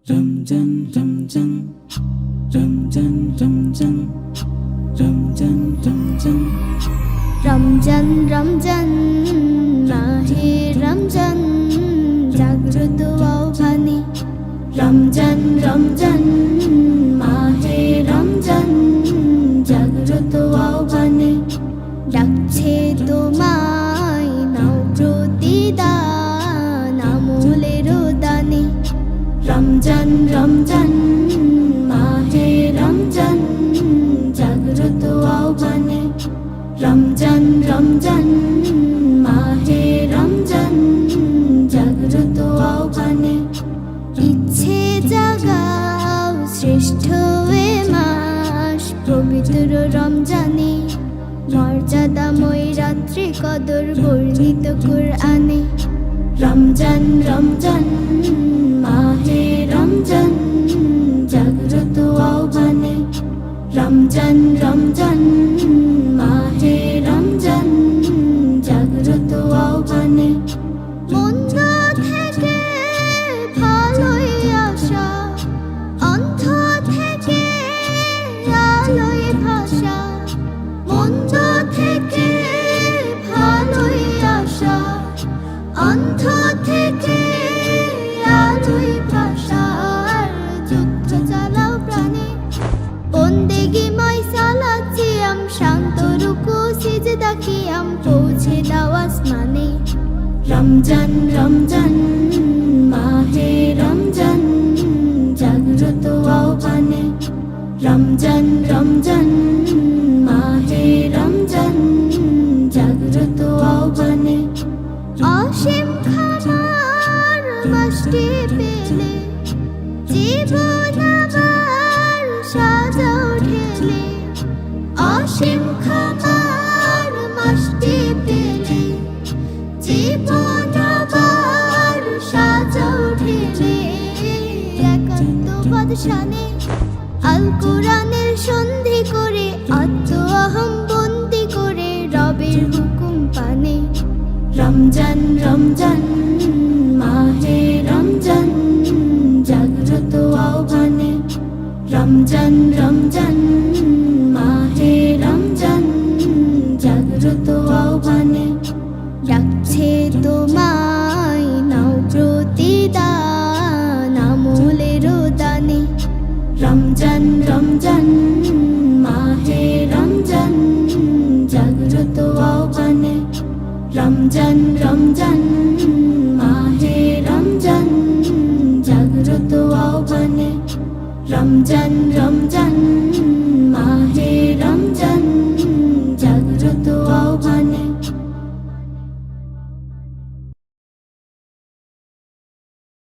রমজান রমজান রমজান রমজান রমজান রমজান রমজান রমজান মাহে রমজান জাগ্রত আহ্বানে রমজান রমজান মাহে রমজান জাগ্রত আহ্বানে ডাকছে তোমায় নাও প্রতিদান আমলের দানে রমজান রমজান মাহে রমজান জাগ্রত আহ্বানে রমজান রমজান মাহে রমজান জাগ্রত আহ্বানে ইচ্ছে জাগাও শ্রেষ্ঠ এ মাস পবিত্র রমজানে মর্যাদাময় রাত্রি কদর বর্ণিত কুরআনে রমজান রমজান মাহে রমজান জাগ্রত আহ্বানে রমজান রমজান মাহে রমজান জাগ্রত আহ্বানে মন্দ থেকে ভালোই আসা অন্ধ থেকে আলোয় ভাষা মন্দ থেকে ভালোই আসা অন্ধ থেকে আলোয় ভাষার যুদ্ধ চালাও প্রাণে বন্দেগিময় সালাত সিয়াম শান্ত রুকু সিজদা কিয়াম পৌঁছে দাও আসমানে রমজান রমজান মাহে রমজান জাগ্রত আহ্বানে রমজান রমজান মাহে রমজান জাগ্রত আহ্বানে অসীম খামার মাসটি পেলে জীবন আবার সাজাও ঢেলে অসীম খামার মাসটি পেলে জীবন আবার সাজাও ঢেলে একাত্মবাদ শানে আল কোরআনের সন্ধি করে আত্মঅহম বন্দি করে রবের হুকুম পানে রমজান রমজান মাহে রমজান জাগ্রত আহ্বানে রমজান রমজান মাহে রমজান জাগ্রত আহ্বানে ডাকছে তোমায় নাও প্রতিদান আমলের দানে রমজান রমজান মাহে রমজান জাগ্রত আহ্বানে রমজান রমজান মাহে রমজান জাগ্রত আহ্বানে রমজান রমজান মাহে